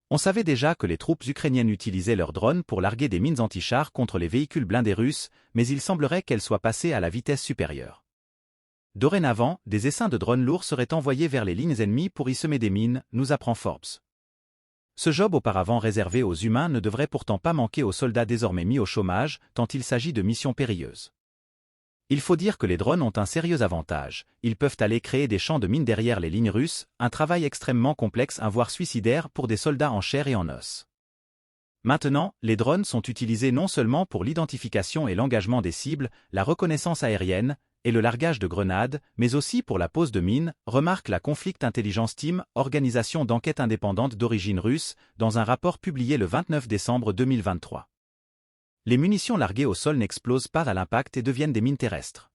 On savait déjà que les troupes ukrainiennes utilisaient leurs drones pour larguer des mines anti-chars contre les véhicules blindés russes, mais il semblerait qu'elles soient passées à la vitesse supérieure. Dorénavant, des essaims de drones lourds seraient envoyés vers les lignes ennemies pour y semer des mines, nous apprend Forbes. Ce job auparavant réservé aux humains ne devrait pourtant pas manquer aux soldats désormais mis au chômage, tant il s'agit de missions périlleuses. Il faut dire que les drones ont un sérieux avantage, ils peuvent aller créer des champs de mines derrière les lignes russes, un travail extrêmement complexe voire suicidaire pour des soldats en chair et en os. Maintenant, les drones sont utilisés non seulement pour l'identification et l'engagement des cibles, la reconnaissance aérienne, et le largage de grenades, mais aussi pour la pose de mines, remarque la Conflict Intelligence Team, organisation d'enquête indépendante d'origine russe, dans un rapport publié le 29 décembre 2023. Les munitions larguées au sol n'explosent pas à l'impact et deviennent des mines terrestres.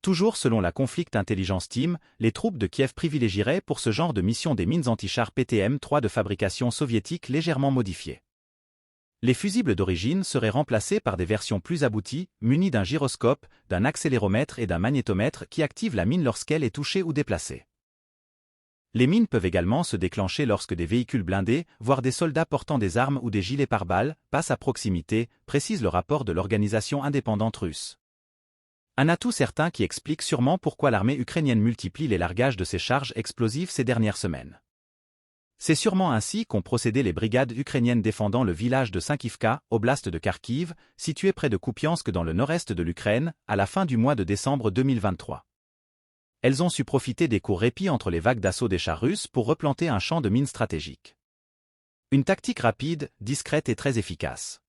Toujours selon la Conflict Intelligence Team, les troupes de Kiev privilégieraient pour ce genre de mission des mines anti-chars PTM-3 de fabrication soviétique légèrement modifiées. Les fusibles d'origine seraient remplacés par des versions plus abouties, munies d'un gyroscope, d'un accéléromètre et d'un magnétomètre qui activent la mine lorsqu'elle est touchée ou déplacée. Les mines peuvent également se déclencher lorsque des véhicules blindés, voire des soldats portant des armes ou des gilets pare-balles, passent à proximité, précise le rapport de l'organisation indépendante russe. Un atout certain qui explique sûrement pourquoi l'armée ukrainienne multiplie les largages de ses charges explosives ces dernières semaines. C'est sûrement ainsi qu'ont procédé les brigades ukrainiennes défendant le village de Synkivka, oblast de Kharkiv, situé près de Kupiansk dans le nord-est de l'Ukraine, à la fin du mois de décembre 2023. Elles ont su profiter des courts répits entre les vagues d'assaut des chars russes pour replanter un champ de mines stratégiques. Une tactique rapide, discrète et très efficace.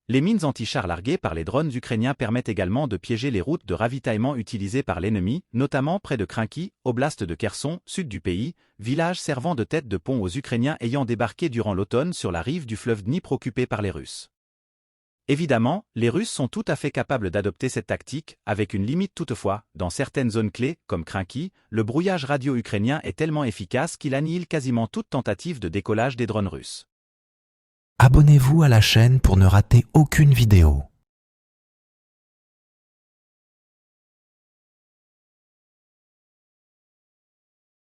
Les mines anti-chars larguées par les drones ukrainiens permettent également de piéger les routes de ravitaillement utilisées par l'ennemi, notamment près de Krynki, oblast de Kherson, sud du pays, village servant de tête de pont aux Ukrainiens ayant débarqué durant l'automne sur la rive du fleuve Dnipr occupée par les Russes. Évidemment, les Russes sont tout à fait capables d'adopter cette tactique, avec une limite toutefois, dans certaines zones clés, comme Krynki, le brouillage radio ukrainien est tellement efficace qu'il annihile quasiment toute tentative de décollage des drones russes. Abonnez-vous à la chaîne pour ne rater aucune vidéo.